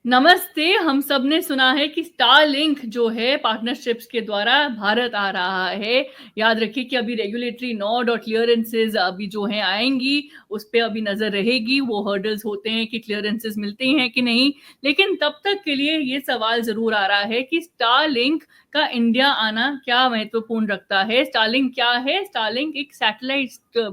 नमस्ते। हम सब ने सुना है कि स्टारलिंक जो है पार्टनरशिप्स के द्वारा भारत आ रहा है। याद रखिए कि अभी रेगुलेटरी नोड और क्लियरेंसेस अभी जो हैं आएँगी, उस पे अभी नज़र रहेगी। वो हर्डल्स होते हैं कि क्लियरेंसेस मिलते हैं कि नहीं। लेकिन तब तक के लिए ये सवाल ज़रूर आ रहा है कि स्टारलिंक का इंडिया आना क्या महत्वपूर्ण रखता है? स्टारलिंक क्या है? स्टारलिंक एक सैटेलाइट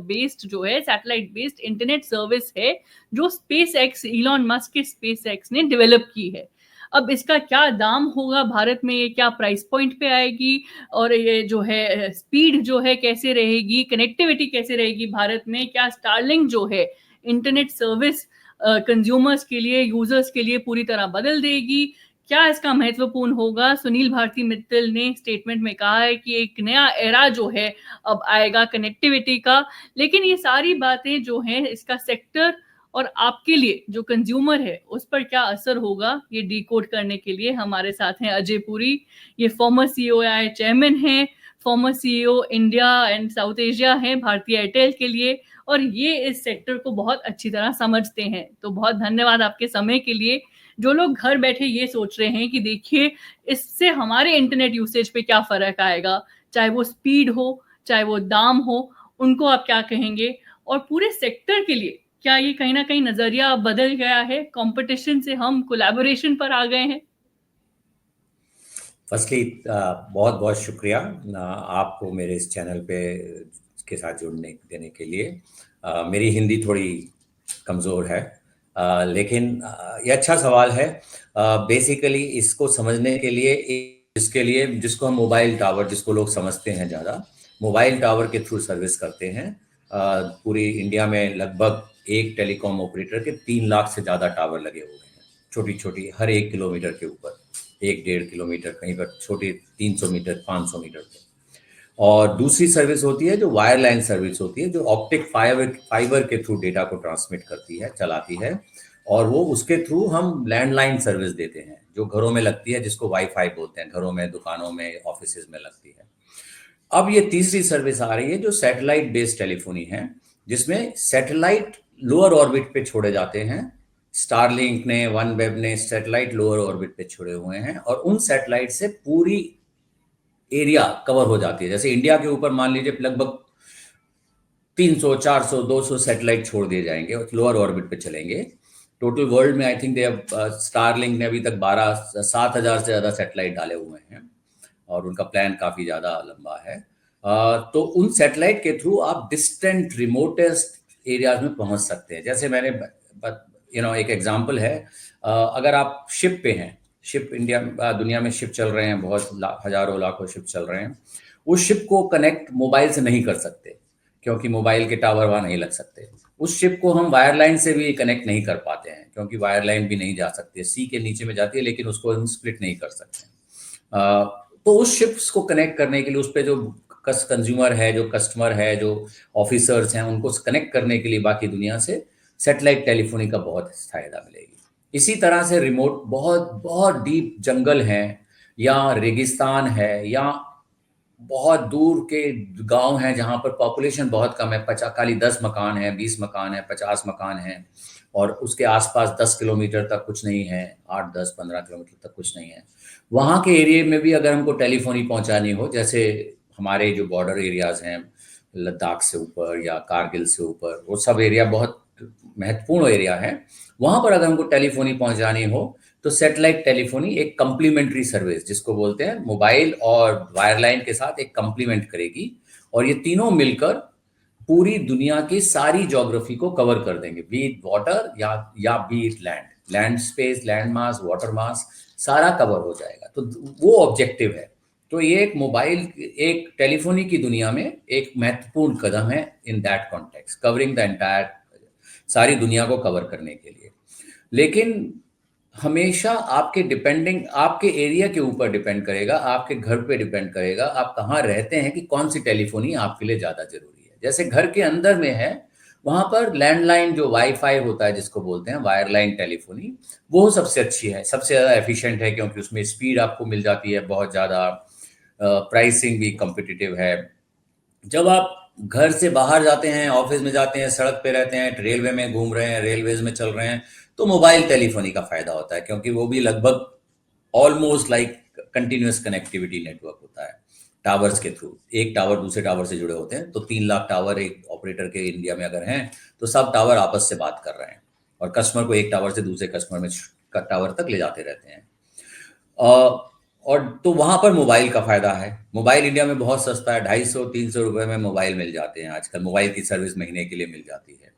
बेस्ड इंटरनेट सर्विस है, जो स्पेसएक्स इलॉन मस्क के स्पेसएक्स ने डेवलप की है। अब इसका क्या दाम होगा भारत में, ये क्या प्राइस पॉइंट पे आएगी और ये जो है स्पीड जो है कैसे रहेगी, कनेक्टिविटी कैसे रहेगी भारत में, क्या स्टारलिंक जो है इंटरनेट सर्विस कंज्यूमर्स के लिए, यूजर्स के लिए पूरी तरह बदल देगी, क्या इसका महत्वपूर्ण होगा। सुनील भारती मित्तल ने स्टेटमेंट में कहा है कि एक नया एरा जो है अब आएगा कनेक्टिविटी का। लेकिन ये सारी बातें जो हैं, इसका सेक्टर और आपके लिए जो कंज्यूमर है उस पर क्या असर होगा, ये डिकोड करने के लिए हमारे साथ हैं अजय पुरी। ये फॉर्मर सीईओ चेयरमैन हैं, farmer CEO India and south Asia हैं भारतीय एयरटेल के लिए, और ये इस सेक्टर को बहुत अच्छी तरह समझते हैं। तो बहुत धन्यवाद आपके समय के लिए। जो लोग घर बैठे ये सोच रहे हैं कि देखिए इससे हमारे इंटरनेट यूसेज पे क्या फर्क आएगा, चाहे वो स्पीड हो चाहे वो दाम हो, उनको आप क्या कहेंगे? और पूरे सेक्टर के लिए क्या ये कहीं ना कहीं नजरिया बदल गया है, कंपटीशन से हम कोलैबोरेशन पर आ गए हैं? फर्स्टली बहुत बहुत शुक्रिया आपको मेरे इस चैनल पे के साथ जुड़ने देने के लिए। मेरी हिंदी थोड़ी कमज़ोर है, लेकिन ये अच्छा सवाल है। बेसिकली इसको समझने के लिए इसके लिए जिसको हम मोबाइल टावर, जिसको लोग समझते हैं ज़्यादा, मोबाइल टावर के थ्रू सर्विस करते हैं। पूरी इंडिया में लगभग एक टेलीकॉम ऑपरेटर के 3 लाख से ज़्यादा टावर लगे हुए हैं, छोटी छोटी, हर 1 किलोमीटर के ऊपर, 1-1.5 किलोमीटर, कहीं पर छोटी 300 मीटर, 500 मीटर पे। और दूसरी सर्विस होती है जो वायरलाइन सर्विस होती है, जो ऑप्टिक फाइबर के थ्रू डेटा को ट्रांसमिट करती है, चलाती है। और वो उसके थ्रू हम लैंडलाइन सर्विस देते हैं, जो घरों में लगती है, जिसको वाईफाई बोलते हैं, घरों में, दुकानों में, ऑफिसेज में लगती है। अब ये तीसरी सर्विस आ रही है जो सैटेलाइट बेस्ड टेलीफोनी है, जिसमें सैटेलाइट लोअर ऑर्बिट पे छोड़े जाते हैं। स्टारलिंक ने, वन वेब ने सैटेलाइट लोअर ऑर्बिट पे छोड़े हुए हैं, और उन सैटेलाइट से पूरी एरिया कवर हो जाती है। जैसे इंडिया के ऊपर मान लीजिए लगभग 300, 400, 200 सैटेलाइट छोड़ दिए जाएंगे और लोअर ऑर्बिट पे चलेंगे। टोटल वर्ल्ड में आई थिंक स्टारलिंक ने अभी तक 7,000 से ज़्यादा सैटेलाइट डाले हुए हैं, और उनका प्लान काफ़ी ज़्यादा लंबा है। तो उन सैटेलाइट के थ्रू आप डिस्टेंट, रिमोटेस्ट एरियाज में पहुंच सकते हैं। जैसे मैंने एक एग्जांपल है, अगर आप शिप पे हैं, शिप दुनिया में शिप चल रहे हैं, बहुत हजारों लाखों शिप चल रहे हैं। उस शिप को कनेक्ट मोबाइल से नहीं कर सकते, क्योंकि मोबाइल के टावर वहाँ नहीं लग सकते। उस शिप को हम वायरलाइन से भी कनेक्ट नहीं कर पाते हैं, क्योंकि वायरलाइन भी नहीं जा सकती है, सी के नीचे में जाती है, लेकिन उसको हम स्प्लिट नहीं कर सकते। तो उस शिप्स को कनेक्ट करने के लिए, उस पर जो कंज्यूमर है, जो कस्टमर है, जो ऑफिसर्स हैं, उनको कनेक्ट करने के लिए बाकी दुनिया से सैटेलाइट टेलीफोनी का बहुत फायदा मिलेगी। इसी तरह से रिमोट, बहुत बहुत डीप जंगल हैं, या रेगिस्तान है, या बहुत दूर के गांव हैं जहां पर पॉपुलेशन बहुत कम है, 50, खाली 10 मकान है, 20 मकान है, 50 मकान है, और उसके आसपास 10 किलोमीटर तक कुछ नहीं है, 8, 10, 15 किलोमीटर तक कुछ नहीं है। वहाँ के एरिया में भी अगर हमको टेलीफोनी पहुँचानी हो, जैसे हमारे जो बॉर्डर एरियाज हैं, लद्दाख से ऊपर या कारगिल से ऊपर, वो सब एरिया बहुत महत्वपूर्ण एरिया है। वहाँ पर अगर हमको टेलीफोनी पहुँचानी हो, तो सैटेलाइट टेलीफोनी एक कम्प्लीमेंट्री सर्विस, जिसको बोलते हैं, मोबाइल और वायरलाइन के साथ एक कम्प्लीमेंट करेगी, और ये तीनों मिलकर पूरी दुनिया की सारी ज्योग्राफी को कवर कर देंगे, बीट वाटर या be it land space, land mass, water mass, सारा कवर हो जाएगा। तो वो ऑब्जेक्टिव है। तो ये एक टेलीफोनी की दुनिया में एक महत्वपूर्ण कदम है, in that context, covering the entire, सारी दुनिया को कवर करने के लिए। लेकिन हमेशा आपके एरिया के ऊपर डिपेंड करेगा, आपके घर पे डिपेंड करेगा, आप कहाँ रहते हैं, कि कौन सी टेलीफोनी आपके लिए ज़्यादा जरूरी है। जैसे घर के अंदर में है, वहाँ पर लैंडलाइन, जो वाईफाई होता है, जिसको बोलते हैं वायरलाइन टेलीफोनी, वो सबसे अच्छी है, सबसे ज़्यादा एफिशिएंट है, क्योंकि उसमें स्पीड आपको मिल जाती है बहुत ज़्यादा, प्राइसिंग भी कम्पिटिटिव है। जब आप घर से बाहर जाते हैं, ऑफिस में जाते हैं, सड़क पे रहते हैं, रेलवे में घूम रहे हैं, रेलवेज में चल रहे हैं, तो मोबाइल टेलीफोनी का फायदा होता है, क्योंकि वो भी लगभग almost like continuous connectivity network होता है टावर्स के थ्रू। एक टावर दूसरे टावर से जुड़े होते हैं, तो 3 लाख टावर एक ऑपरेटर के इंडिया में अगर हैं तो सब टावर आपस से बात कर रहे हैं और कस्टमर को एक टावर से दूसरे कस्टमर में टावर तक ले जाते रहते हैं। और तो वहां पर मोबाइल का फायदा है। मोबाइल इंडिया में बहुत सस्ता है, 250-300 रुपए में मोबाइल मिल जाते हैं आजकल। मोबाइल की सर्विस महीने के लिए मिल जाती है।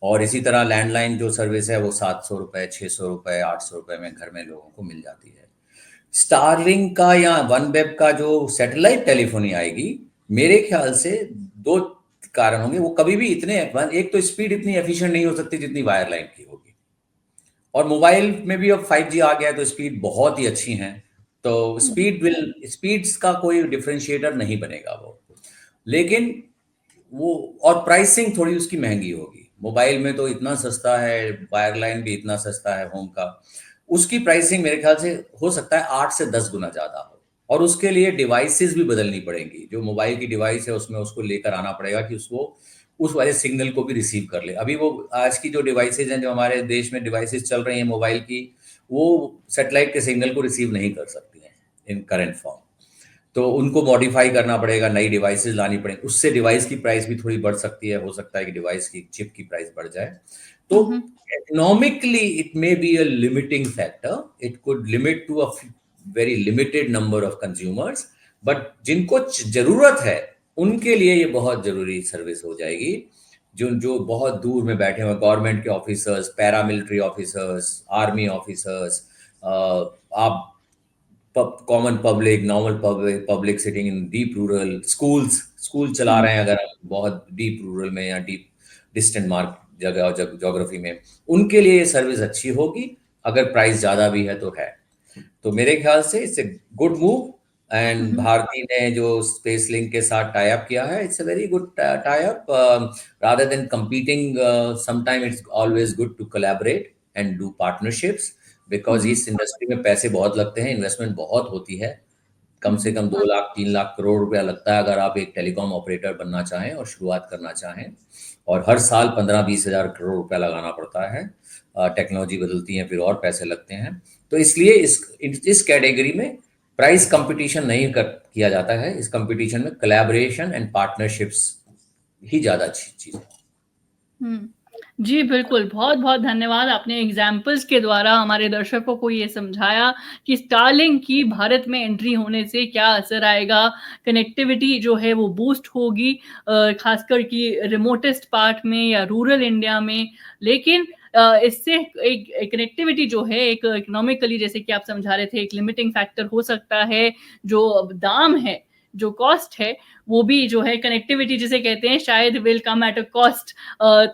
और इसी तरह लैंडलाइन जो सर्विस है वो 700 रुपए, 600 रुपए, 800 रुपए में घर में लोगों को मिल जाती है। स्टारलिंक का या वन वेब का जो सैटेलाइट टेलीफोनी आएगी, मेरे ख्याल से दो कारण होंगे। वो कभी भी इतने, एक तो स्पीड इतनी एफिशिएंट नहीं हो सकती जितनी वायरलाइन की होगी, और मोबाइल में भी अब 5G आ गया है तो स्पीड बहुत ही अच्छी है। तो स्पीड्स का कोई डिफरेंशिएटर नहीं बनेगा वो। लेकिन वो, और प्राइसिंग थोड़ी उसकी महंगी होगी। मोबाइल में तो इतना सस्ता है, वायरलाइन भी इतना सस्ता है होम का, उसकी प्राइसिंग मेरे ख्याल से हो सकता है 8 से 10 गुना ज्यादा हो। और उसके लिए डिवाइसेस भी बदलनी पड़ेंगी। जो मोबाइल की डिवाइस है उसमें उसको लेकर आना पड़ेगा कि उसको उस वाले सिग्नल को भी रिसीव कर ले। अभी वो आज की जो डिवाइसेज हैं, जो हमारे देश में डिवाइसेज चल रही हैं मोबाइल की, वो सैटेलाइट के सिग्नल को रिसीव नहीं कर सकती हैं इन करंट फॉर्म। तो उनको मॉडिफाई करना पड़ेगा, नई डिवाइसेस लानी पड़ेगी। उससे डिवाइस की प्राइस भी थोड़ी बढ़ सकती है। हो सकता है कि डिवाइस की चिप की प्राइस बढ़ जाए। तो economically it may be a limiting factor. It could limit to a very limited number of consumers, but जिनको जरूरत है उनके लिए ये बहुत जरूरी सर्विस हो जाएगी। जो जो बहुत दूर में बैठे हुए गवर्नमेंट के officers, paramilitary officers, army officers, आप common public, normal public sitting in deep rural, school चला रहे हैं अगर आप बहुत डीप रूरल में या डीप डिस्टेंट मार्क जगह और ज्योग्राफी में, उनके लिए ये सर्विस अच्छी होगी। अगर प्राइस ज्यादा भी है तो है। तो मेरे ख्याल से it's a good move. And Bharti ने जो स्पेस लिंक के साथ टाई अप किया है, it's a very good tie up. Rather than competing, sometime it's always good to collaborate and do partnerships, because इस इंडस्ट्री में पैसे बहुत लगते हैं, इन्वेस्टमेंट बहुत होती है। कम से कम 2 लाख 3 लाख करोड़ रुपया लगता है अगर आप एक टेलीकॉम ऑपरेटर बनना चाहें और शुरुआत करना चाहें। और हर साल 15-20 हजार करोड़ रुपया लगाना पड़ता है। टेक्नोलॉजी बदलती है, फिर और पैसे लगते हैं। तो इसलिए इस कैटेगरी में प्राइस कंपटीशन नहीं किया जाता है। इस कंपटीशन में कोलैबोरेशन एंड पार्टनरशिप्स ही ज्यादा अच्छी चीज है। जी, बिल्कुल। बहुत-बहुत धन्यवाद। आपने एग्ज़ाम्पल्स के द्वारा हमारे दर्शकों को ये समझाया कि स्टारलिंक की भारत में एंट्री होने से क्या असर आएगा, कनेक्टिविटी जो है वो बूस्ट होगी, ख़ासकर कि रिमोटेस्ट पार्ट में या रूरल इंडिया में। लेकिन इससे एक कनेक्टिविटी जो है एक इकोनॉमिकली, जैसे कि आप समझा रहे थे, एक लिमिटिंग फैक्टर हो सकता है। जो दाम है, जो कॉस्ट है, वो भी जो है कनेक्टिविटी जिसे कहते हैं, शायद will come at a cost.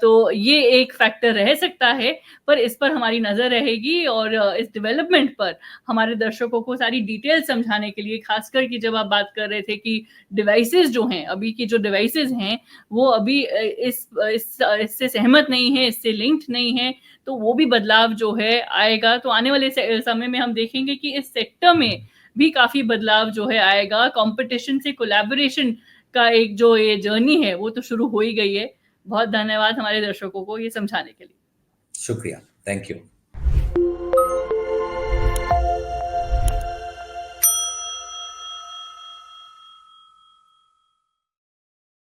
तो ये एक फैक्टर रह सकता है, पर इस पर हमारी नज़र रहेगी। और इस डेवलपमेंट पर हमारे दर्शकों को सारी डिटेल समझाने के लिए, खासकर कि जब आप बात कर रहे थे कि डिवाइसेस जो हैं, अभी की जो डिवाइसेस हैं, वो अभी इससे सहमत नहीं है, इससे लिंक्ड नहीं है, तो वो भी बदलाव जो है आएगा। तो आने वाले समय में हम देखेंगे कि इस सेक्टर में भी काफ़ी बदलाव जो है आएगा। कॉम्पिटिशन से कोलैबोरेशन का एक जो ये जर्नी है, वो तो शुरू हो ही गई है। बहुत धन्यवाद हमारे दर्शकों को ये समझाने के लिए। शुक्रिया, थैंक यू।